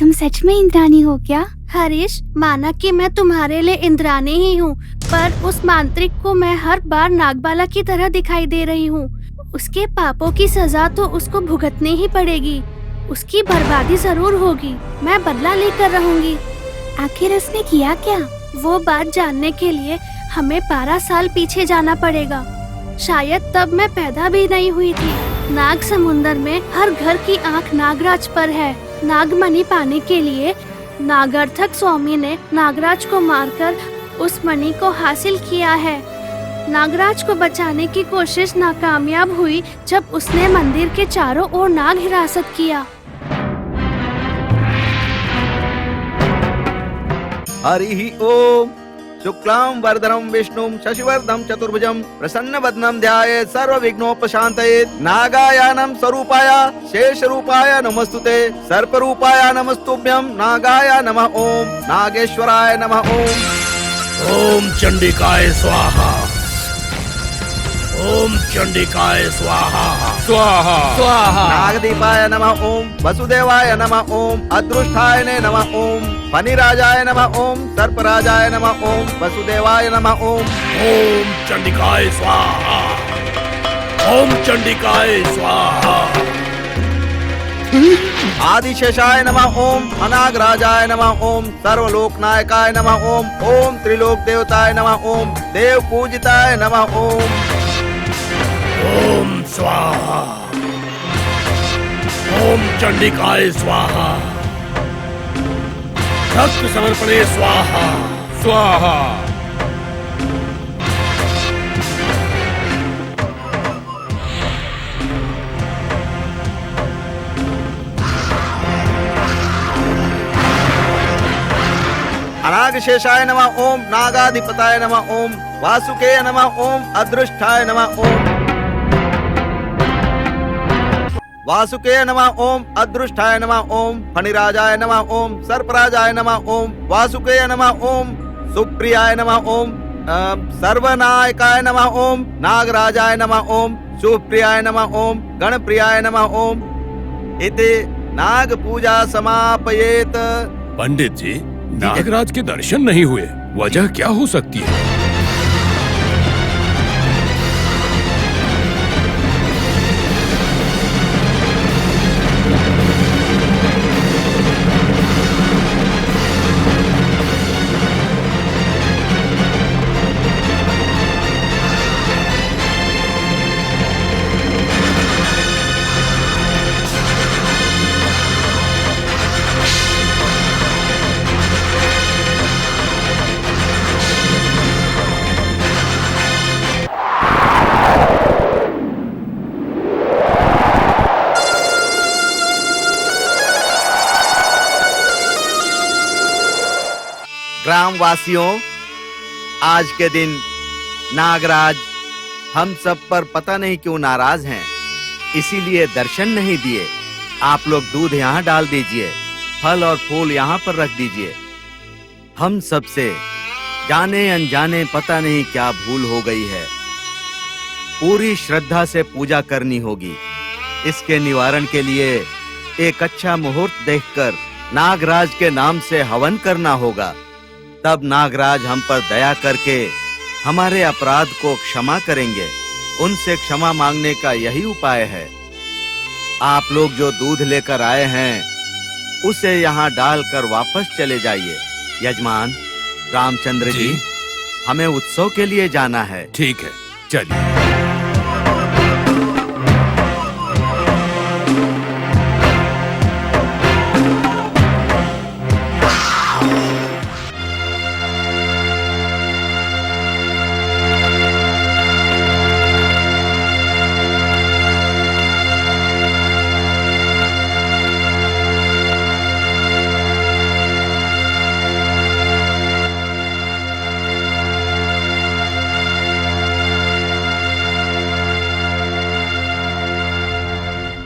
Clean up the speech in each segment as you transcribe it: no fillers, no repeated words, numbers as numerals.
तुम सच में इंद्राणी हो क्या? हरीश, माना कि मैं तुम्हारे लिए इंद्राणी ही हूँ, पर उस मांत्रिक को मैं हर बार नागबाला की तरह दिखाई दे रही हूँ। उसके पापों की सजा तो उसको भुगतनी ही पड़ेगी। उसकी बर्बादी जरूर होगी। मैं बदला लेकर रहूंगी। आखिर उसने किया क्या? वो बात जानने के लिए हमें 12 साल पीछे जाना पड़ेगा। शायद तब मैं पैदा भी नहीं हुई थी। नाग समुंदर में हर घर की आंख नागराज पर है। नागमणि पाने के लिए नागार्थक स्वामी ने नागराज को मारकर उस मणि को हासिल किया है। नागराज को बचाने की कोशिश नाकामयाब हुई जब उसने मंदिर के चारों ओर नाग हिरासत किया। हरि ओम। शुक्लां वरदनं विष्णुं शशिवर्धनं चतुर्भुजं प्रसन्नवदनं ध्यायेत् सर्वविघ्नोपशान्तये। नागायानं स्वरूपाय शेषरूपाय नमस्तुते। सर्परूपाय नमस्तुभ्यं। नागाय नमः ओम। नागेश्वराय नमः ओम। ओम चंडिकाय स्वाहा। ओम चंडिकाय स्वाहा। स्वाहा स्वाहा। नागदीपाय नमः ओम। वसुदेवाय नमः ओम। अदृष्टाय नमः ओम। फणिराजाय नमः ओम। सर्पराजाय नमः ओम। वसुदेवाय नमः ओम। ओम चंडिकाय स्वाहा। ओम चंडिकाय स्वाहा। आदिशेषाय नमः ओम। अनागराजाय नमः ओम। सर्वलोकनायकाय नमः ओम। ओम त्रिलोक देवताय नमः ओम। देव पूजिताय नमः ओम। ओम स्वाहा। ओम चंडिकाय स्वाहा। रक्त समर्पणे स्वाहा। स्वाहा। अनागशेषाय नमः ओम। नागाधिपताय नमः ओम। वासुकेय नमः ओम। अदृष्टाय नमः ओम। वासुकेय नमः ओम। अदृष्टाय नमः ओम। फणिराजाय नमः ओम। सर्पराजाय नमः ओम। वासुकेय नमः ओम। सुप्रियाय नमः ओम। सर्वनायकाय नमः ओम। नागराजाय नमः ओम। सुप्रियाय नमः ओम। गणप्रियाय नमः ओम। इति नाग पूजा समापयेत। पंडित जी, नागराज के दर्शन नहीं हुए, वजह क्या हो सकती है? ग्रामवासियों, आज के दिन नागराज हम सब पर पता नहीं क्यों नाराज हैं, इसीलिए दर्शन नहीं दिए। आप लोग दूध यहाँ डाल दीजिए, फल और फूल यहाँ पर रख दीजिए। हम सबसे जाने अनजाने पता नहीं क्या भूल हो गई है। पूरी श्रद्धा से पूजा करनी होगी। इसके निवारण के लिए एक अच्छा मुहूर्त देखकर नागराज के नाम से हवन करना होगा। तब नागराज हम पर दया करके हमारे अपराध को क्षमा करेंगे। उनसे क्षमा मांगने का यही उपाय है। आप लोग जो दूध लेकर आए हैं उसे यहाँ डालकर वापस चले जाइए। यजमान रामचंद्र जी, हमें उत्सव के लिए जाना है। ठीक है, चलिए।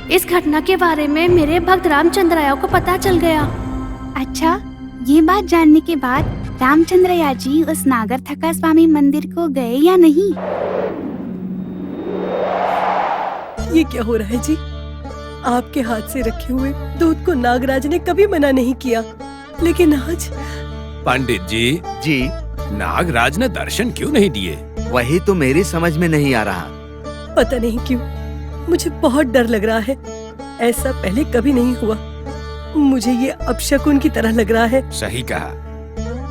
इस घटना के बारे में मेरे भक्त रामचंद्राया को पता चल गया। अच्छा, ये बात जानने के बाद रामचंद्रया जी उस नागरथका स्वामी मंदिर को गए या नहीं? ये क्या हो रहा है जी? आपके हाथ से रखे हुए दूध को नागराज ने कभी मना नहीं किया, लेकिन आज पंडित जी नागराज ने दर्शन क्यों नहीं दिए? वही तो मेरी समझ में नहीं आ रहा। पता नहीं क्यों मुझे बहुत डर लग रहा है। ऐसा पहले कभी नहीं हुआ। मुझे ये अपशकुन की तरह लग रहा है। सही कहा।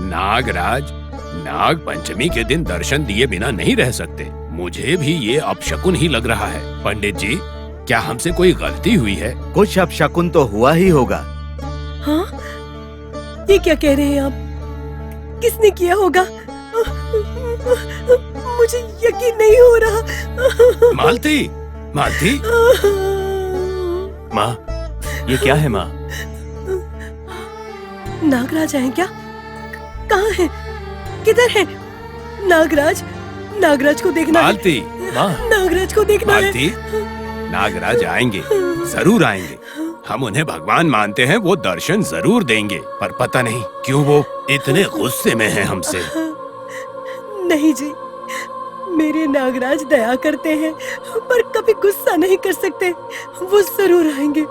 नागराज नाग पंचमी के दिन दर्शन दिए बिना नहीं रह सकते। मुझे भी ये अपशकुन ही लग रहा है। पंडित जी, क्या हमसे कोई गलती हुई है? कुछ अपशकुन तो हुआ ही होगा। हाँ? ये क्या कह रहे हैं आप? किसने किया होगा? मुझे यकीन नहीं हो रहा। मालती, मालती। माँ, ये क्या है माँ? नागराज आए क्या? कहाँ है? किधर है? नागराज, नागराज को देखना है। मालती, माँ, नागराज को देखना है। मालती, नागराज आएंगे, जरूर आएंगे। हम उन्हें भगवान मानते हैं, वो दर्शन जरूर देंगे। पर पता नहीं क्यों वो इतने गुस्से में हैं हमसे। नहीं जी, मेरे नागराज दया करते हैं पर कभी गुस्सा नहीं कर सकते। वो जरूर आएंगे।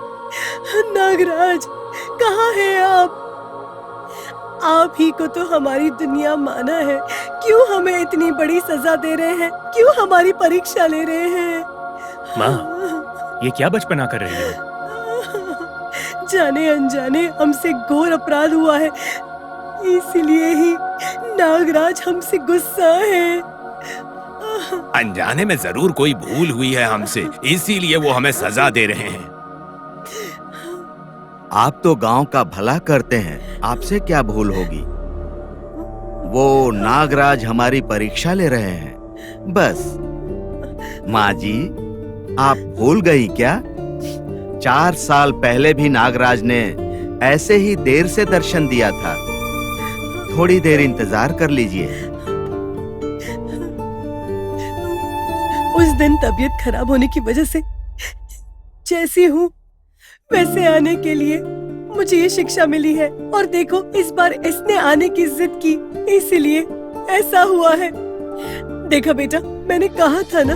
नागराज, कहाँ हैं आप? आप ही को तो हमारी दुनिया माना है। क्यों हमें इतनी बड़ी सजा दे रहे हैं? क्यों हमारी परीक्षा ले रहे हैं? माँ, ये क्या बचपना कर रही हो? जाने अनजाने हमसे घोर अपराध हुआ है, इसलिए ही नागराज हमसे गुस्सा है। अनजाने में जरूर कोई भूल हुई है हमसे, इसीलिए वो हमें सजा दे रहे हैं। आप तो गांव का भला करते हैं, आपसे क्या भूल होगी? वो नागराज हमारी परीक्षा ले रहे हैं, बस। माँ जी, आप भूल गई क्या? 4 साल पहले भी नागराज ने ऐसे ही देर से दर्शन दिया था। थोड़ी देर इंतजार कर लीजिए। उस दिन तबीयत खराब होने की वजह से जैसी हूँ वैसे आने के लिए मुझे ये शिक्षा मिली है। और देखो, इस बार इसने आने की जिद की, इसीलिए ऐसा हुआ है। देखा बेटा, मैंने कहा था ना,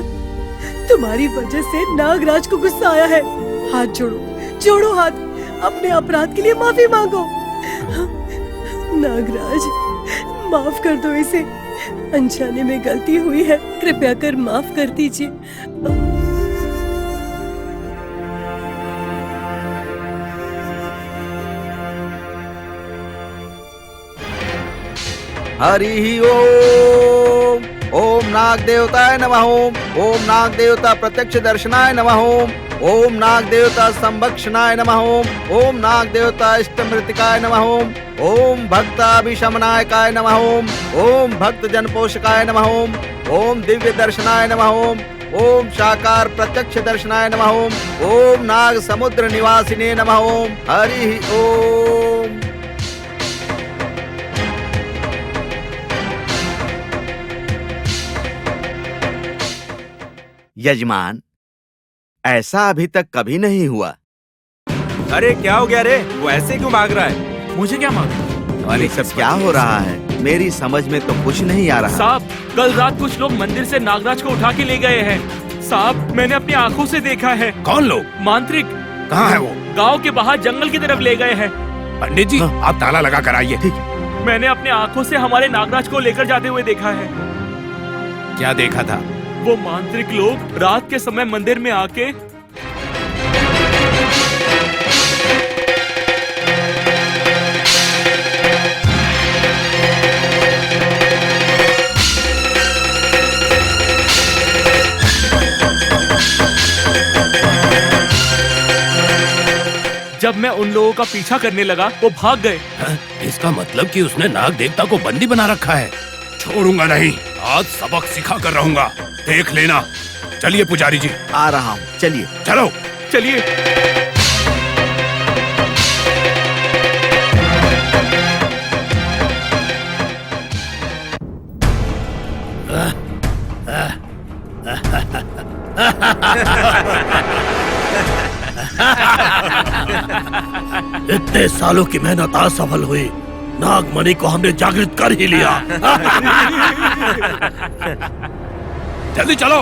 तुम्हारी वजह से नागराज को गुस्सा आया है। हाथ जोड़ो, जोड़ो हाथ, अपने अपराध के लिए माफी मांगो। नागराज, माफ कर दो इसे। अनजाने में गलती हुई है, कृपया कर माफ कर दीजिए। हरि ओम। ओम नाग देवताय नमः। ओम नाग देवता प्रत्यक्ष दर्शनाय नमः। ओम नाग देवता संभक्षणाय नमः। ओम नाग देवता इष्टमृतिकाय नमः। ओम भक्ताभिशमनायकाय नमः। ओम भक्त जन पोषकाय नमः। ओम दिव्य दर्शनाय नमः। ओम शाकार प्रत्यक्ष दर्शनाय नमः। ओम नाग समुद्र निवासिने नमः। हरि ओम। यजमान, ऐसा अभी तक कभी नहीं हुआ। अरे क्या हो गया रे? वो ऐसे क्यों भाग रहा है? मुझे क्या मालूम? ये सब क्या हो रहा है? मेरी समझ में तो कुछ नहीं आ रहा। साहब, कल रात कुछ लोग मंदिर से नागराज को उठा के ले गए हैं। साहब, मैंने अपनी आंखों से देखा है। कौन लोग? मांत्रिक। कहाँ है वो? गांव के बाहर जंगल की तरफ ले गए हैं। पंडित जी, आप ताला लगा कर आइए। ठीक। मैंने अपनी आंखों से हमारे नागराज को लेकर जाते हुए देखा है। क्या देखा था? वो मांत्रिक लोग रात के समय मंदिर में आके जब मैं उन लोगों का पीछा करने लगा, वो भाग गए। इसका मतलब कि उसने नाग देवता को बंदी बना रखा है। छोड़ूंगा नहीं, आज सबक सिखा कर रहूंगा, देख लेना। चलिए पुजारी जी। आ रहा हूँ, चलिए। चलो चलिए। इतने सालों की मेहनत असफल हुई। नागमणि को हमने जागृत कर ही लिया। जल्दी चलो।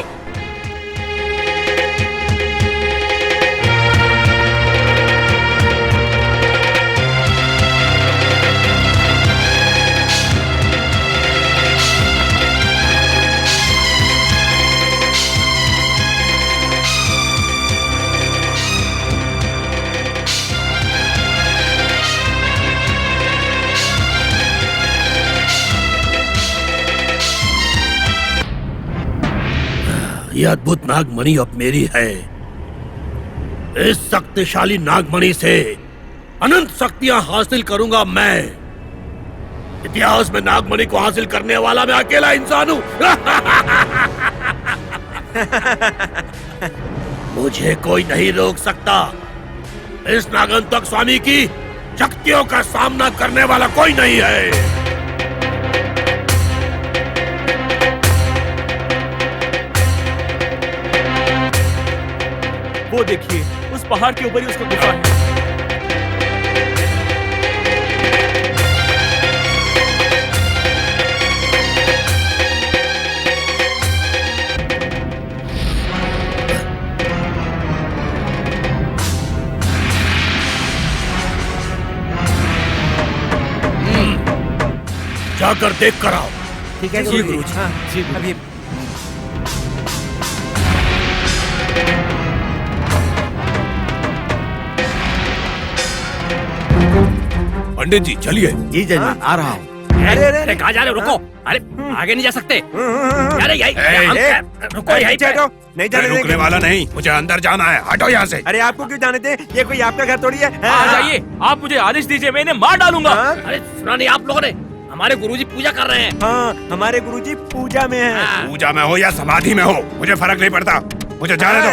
ये अद्भुत नागमणि अब मेरी है। इस शक्तिशाली नागमणि से अनंत शक्तियां हासिल करूंगा मैं। इतिहास में नागमणि को हासिल करने वाला मैं अकेला इंसान हूं। मुझे कोई नहीं रोक सकता। इस नागंतक स्वामी की शक्तियों का सामना करने वाला कोई नहीं है। वो देखिए, उस पहाड़ के ऊपर ही उसका गुफा है। जाकर देख कर आओ। ठीक है गुरुजी। हाँ, जी अभी पंडित जी चलिए। जी जजमान, आ रहा हूँ। अरे अरे अरे कहाँ जा रहे हो? रुको। अरे आगे नहीं जा सकते। अरे यही रुको, यही पे। नहीं जाने रुकने देंगे। वाला नहीं, मुझे अंदर जाना है। हटो यहाँ से। अरे आपको क्यों जाने थे? ये कोई आपका घर थोड़ी है। आ जाइए, आप मुझे आदेश दीजिए, मैं इन्हें मार डालूंगा। हाँ? अरे सुना नहीं आप लोगों ने? हमारे गुरुजी पूजा कर रहे हैं। हाँ, हमारे गुरुजी पूजा में हैं। पूजा में हो या समाधि में हो, मुझे फर्क नहीं पड़ता। मुझे जाने दो।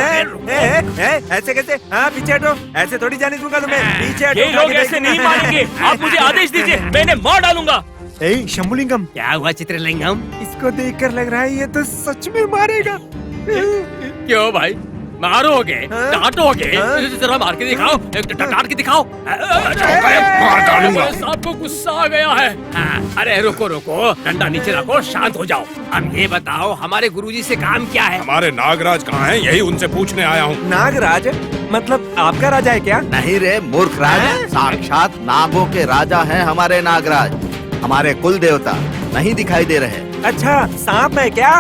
ऐसे कैसे? हाँ, पीछे हटो। ऐसे थोड़ी जाने दूंगा तुम्हें। पीछे हटो। ये लोग ऐसे नहीं मानेंगे। आप मुझे आदेश दीजिए, मैं इन्हें मार डालूंगा। शंभुलिंगम, क्या हुआ चित्रलिंगम? इसको देखकर लग रहा है ये तो सच में मारेगा। क्यों भाई, मारोगे? हाँ? डांटोगे? हाँ? जरा मार के दिखाओ, डांट के दिखाओ। मार डालूंगा। आपको गुस्सा आ गया है। हाँ, अरे रुको रुको, डंडा नीचे रखो, शांत हो जाओ। अब ये बताओ हमारे गुरुजी से काम क्या है? हमारे नागराज कहाँ हैं? यही उनसे पूछने आया हूँ। नागराज मतलब आपका राजा है क्या? नहीं रे मूर्ख राज, साक्षात नागों के राजा हैं हमारे नागराज। हमारे कुल देवता नहीं दिखाई दे रहे। अच्छा, सांप है क्या?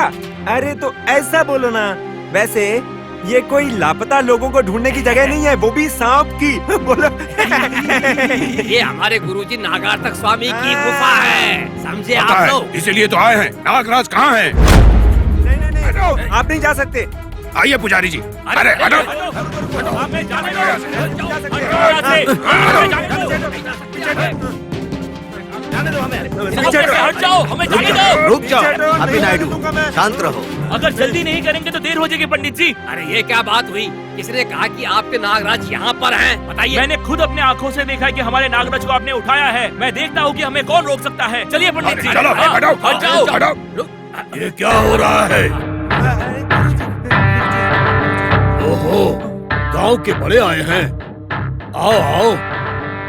अरे तो ऐसा बोलो ना। वैसे ये कोई लापता लोगों को ढूंढने की जगह नहीं है, वो भी सांप की। बोलो। ये हमारे गुरुजी नागार्तक स्वामी की गुफा है, समझे पता आप है, लोग? इसीलिए तो आए हैं। नागराज कहाँ हैं? नहीं, आप नहीं जा सकते। आइए पुजारी जी। अरे हटो। हमें जाने दो। जाने दो हमें। हट जाओ, हमें जाने दो। रुक जाओ, पीछे हटो, अभी नहीं नायडू, दूंगा मैं। शांत रहो। अगर जल्दी नहीं करेंगे तो देर हो जाएगी पंडित जी। अरे ये क्या बात हुई? किसने कहा कि आपके नागराज यहाँ पर हैं? बताइए। मैंने खुद अपने आंखों से देखा है कि हमारे नागराज को आपने उठाया है। मैं देखता हूँ कि हमें कौन रोक सकता है। चलिए पंडित जी। चलो हाँ, हटो। हट जाओ। हटो। ये क्या हो रहा है? ओहो, गांव के बड़े आए हैं। आओ आओ,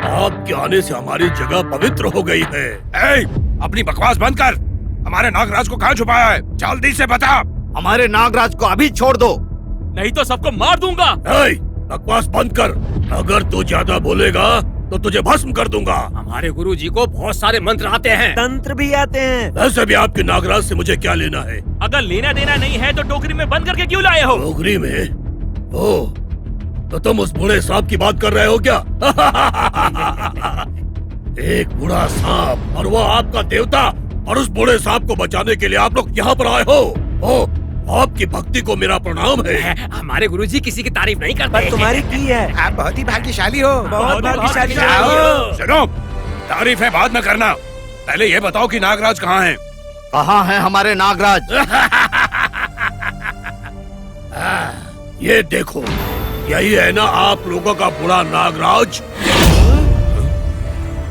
आपके आने से हमारी जगह पवित्र हो गई है। ए, अपनी बकवास बंद कर। हमारे नागराज को कहाँ छुपाया है? जल्दी से बता। हमारे नागराज को अभी छोड़ दो, नहीं तो सबको मार दूंगा। ए, बकवास बंद कर। अगर तू ज्यादा बोलेगा तो तुझे भस्म कर दूंगा। हमारे गुरुजी को बहुत सारे मंत्र आते हैं। तंत्र भी आते हैं। वैसे भी आपके नागराज से मुझे क्या लेना है? अगर लेना देना नहीं है तो टोकरी में बंद करके क्यों लाए हो? डोगरी में? ओ, तो तुम उस बूढ़े सांप की बात कर रहे हो क्या? एक बूढ़ा सांप और वो आपका देवता, और उस बूढ़े सांप को बचाने के लिए आप लोग यहाँ पर आए हो। ओ, आपकी भक्ति को मेरा प्रणाम है। हमारे गुरुजी किसी की तारीफ नहीं करते। पर तुम्हारी की है। आप बहुत ही भाग्यशाली हो। बहुत भाग्यशाली हो। सुनो, तारीफें बाद में करना, पहले ये बताओ कि नागराज कहाँ हैं? कहाँ हैं हमारे नागराज? ये देखो, यही है ना आप लोगों का बूढ़ा नागराज?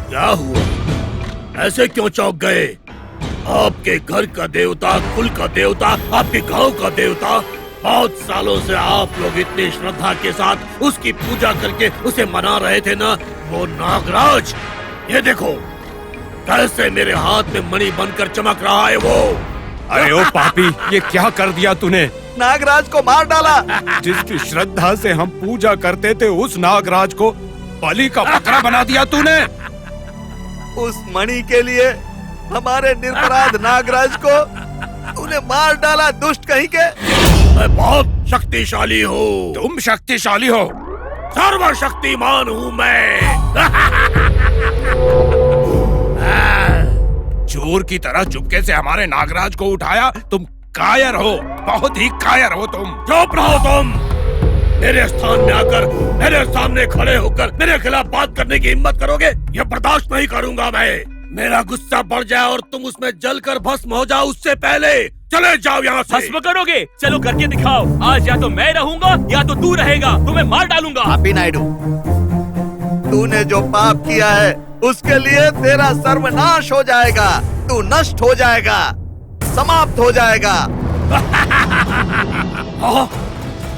क्या हुआ, ऐसे क्यों चौंक गए? आपके घर का देवता, कुल का देवता, आपके गांव का देवता, बहुत सालों से आप लोग इतनी श्रद्धा के साथ उसकी पूजा करके उसे मना रहे थे ना, वो नागराज। ये देखो कैसे मेरे हाथ में मणि बनकर चमक रहा है वो। अरे ओ पापी, ये क्या कर दिया तूने? नागराज को मार डाला। जिसकी श्रद्धा से हम पूजा करते थे उस नागराज को बलि का बकरा बना दिया तूने। उस मणि के लिए हमारे निरपराध नागराज को तूने मार डाला, दुष्ट कहीं के। मैं बहुत शक्तिशाली हूँ। तुम शक्तिशाली हो? सर्वशक्तिमान हूँ मैं। चोर की तरह चुपके से हमारे नागराज को उठाया, तुम कायर हो, बहुत ही कायर हो तुम। चुप रहो तुम। मेरे स्थान में आकर मेरे सामने खड़े होकर मेरे खिलाफ बात करने की हिम्मत करोगे? ये बर्दाश्त नहीं करूंगा मैं। मेरा गुस्सा बढ़ जाए और तुम उसमें जलकर भस्म हो जाओ उससे पहले चले जाओ यहाँ से। भस्म करोगे? चलो करके दिखाओ। आज या तो मैं रहूंगा या तो तू रहेगा। तुम्हें मार डालूंगा। पापी नायडू, तूने जो पाप किया है उसके लिए तेरा सर्वनाश हो जाएगा। तू नष्ट हो जाएगा, समाप्त हो जाएगा। हाँ,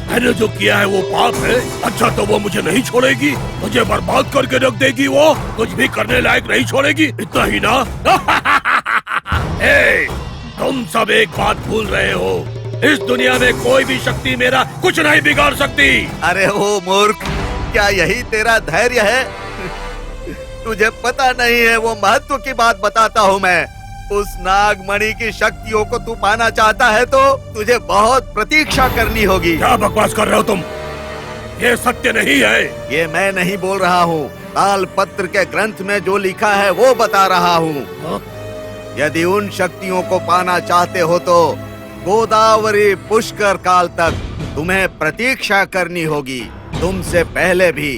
मैंने जो किया है वो पाप है। अच्छा तो वो मुझे नहीं छोड़ेगी, मुझे बर्बाद करके रख देगी। वो कुछ भी करने लायक नहीं छोड़ेगी, इतना ही ना। ए, तुम सब एक बात भूल रहे हो, इस दुनिया में कोई भी शक्ति मेरा कुछ नहीं बिगाड़ सकती। अरे ओ मूर्ख, क्या यही तेरा धैर्य है? तुझे पता नहीं है वो महत्व की बात बताता हूँ मैं। उस नागमणि की शक्तियों को तू पाना चाहता है तो तुझे बहुत प्रतीक्षा करनी होगी। क्या बकवास कर रहे हो तुम? ये सत्य नहीं है। ये मैं नहीं बोल रहा हूँ, तालपत्र के ग्रंथ में जो लिखा है वो बता रहा हूँ। यदि उन शक्तियों को पाना चाहते हो तो गोदावरी पुष्कर काल तक तुम्हें प्रतीक्षा करनी होगी। तुमसे पहले भी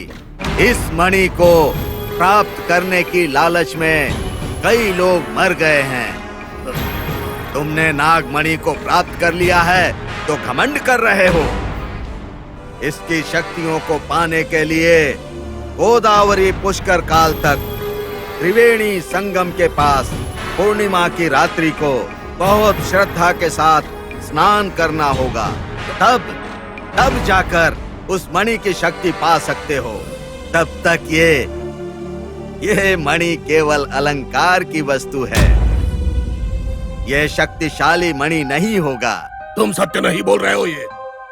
इस मणि को प्राप्त करने की लालच में कई लोग मर गए हैं। तुमने नागमणि को प्राप्त कर लिया है तो घमंड कर रहे हो। इसकी शक्तियों को पाने के लिए गोदावरी पुष्कर काल तक त्रिवेणी संगम के पास पूर्णिमा की रात्रि को बहुत श्रद्धा के साथ स्नान करना होगा। तब जाकर उस मणि की शक्ति पा सकते हो। तब तक ये मणि केवल अलंकार की वस्तु है। ये शक्तिशाली मणि नहीं होगा। तुम सत्य नहीं बोल रहे हो।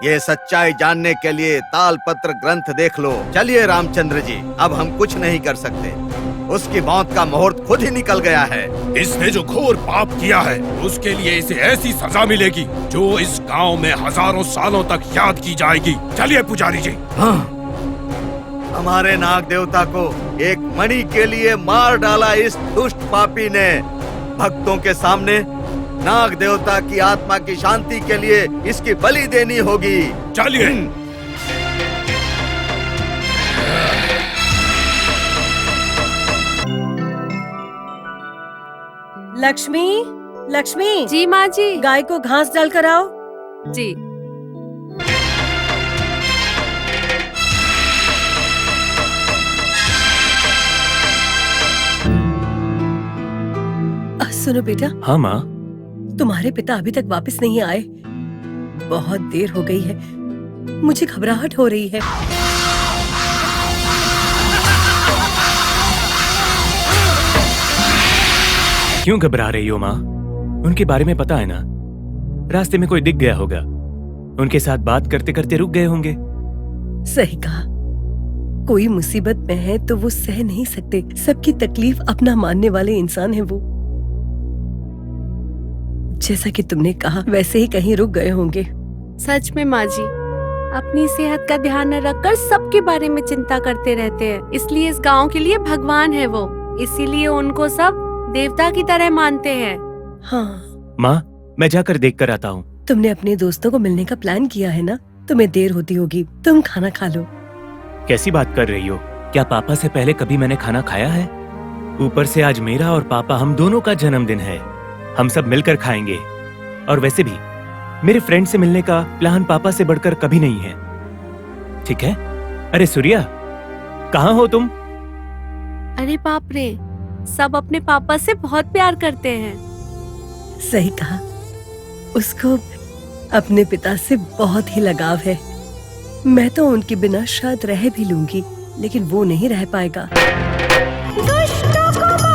ये सच्चाई जानने के लिए तालपत्र ग्रंथ देख लो। चलिए रामचंद्र जी, अब हम कुछ नहीं कर सकते। उसकी मौत का मुहूर्त खुद ही निकल गया है। इसने जो घोर पाप किया है उसके लिए इसे ऐसी सजा मिलेगी जो इस गांव में हजारों सालों तक याद की जाएगी। चलिए पुजारी जी। हाँ, हमारे नाग देवता को एक मणि के लिए मार डाला इस दुष्ट पापी ने। भक्तों के सामने नाग देवता की आत्मा की शांति के लिए इसकी बलि देनी होगी। चलिए। लक्ष्मी, लक्ष्मी। जी माँ जी। गाय को घास डालकर आओ। जी। सुनो बेटा। हाँ माँ। तुम्हारे पिता अभी तक वापस नहीं आए। बहुत देर हो गई है, मुझे घबराहट हो रही है। क्यों घबरा रही हो माँ? उनके बारे में पता है ना, रास्ते में कोई दिख गया होगा, उनके साथ बात करते करते रुक गए होंगे। सही कहा। कोई मुसीबत में है तो वो सह नहीं सकते। सबकी तकलीफ अपना मानने वाले इंसान है वो। जैसा कि तुमने कहा वैसे ही कहीं रुक गए होंगे। सच में माँ जी, अपनी सेहत का ध्यान न रखकर सबके बारे में चिंता करते रहते हैं। इसलिए इस गांव के लिए भगवान है वो, इसीलिए उनको सब देवता की तरह मानते हैं। हाँ माँ, मैं जाकर देख कर आता हूँ। तुमने अपने दोस्तों को मिलने का प्लान किया है ना? तुम्हें देर होती होगी, तुम खाना खा लो। कैसी बात कर रही हो? क्या पापा से पहले कभी मैंने खाना खाया है? ऊपर से आज मेरा और पापा हम दोनों का जन्मदिन है। हम सब मिलकर खाएंगे। और वैसे भी मेरे फ्रेंड से मिलने का प्लान पापा से बढ़कर कभी नहीं है। ठीक है? अरे सूर्या, कहाँ हो तुम? अरे बाप रे, सब अपने पापा से बहुत प्यार करते हैं। सही कहा। उसको अपने पिता से बहुत ही लगाव है। मैं तो उनके बिना शायद रह भी लूंगी, लेकिन वो नहीं रह पाएगा। दुष्टों को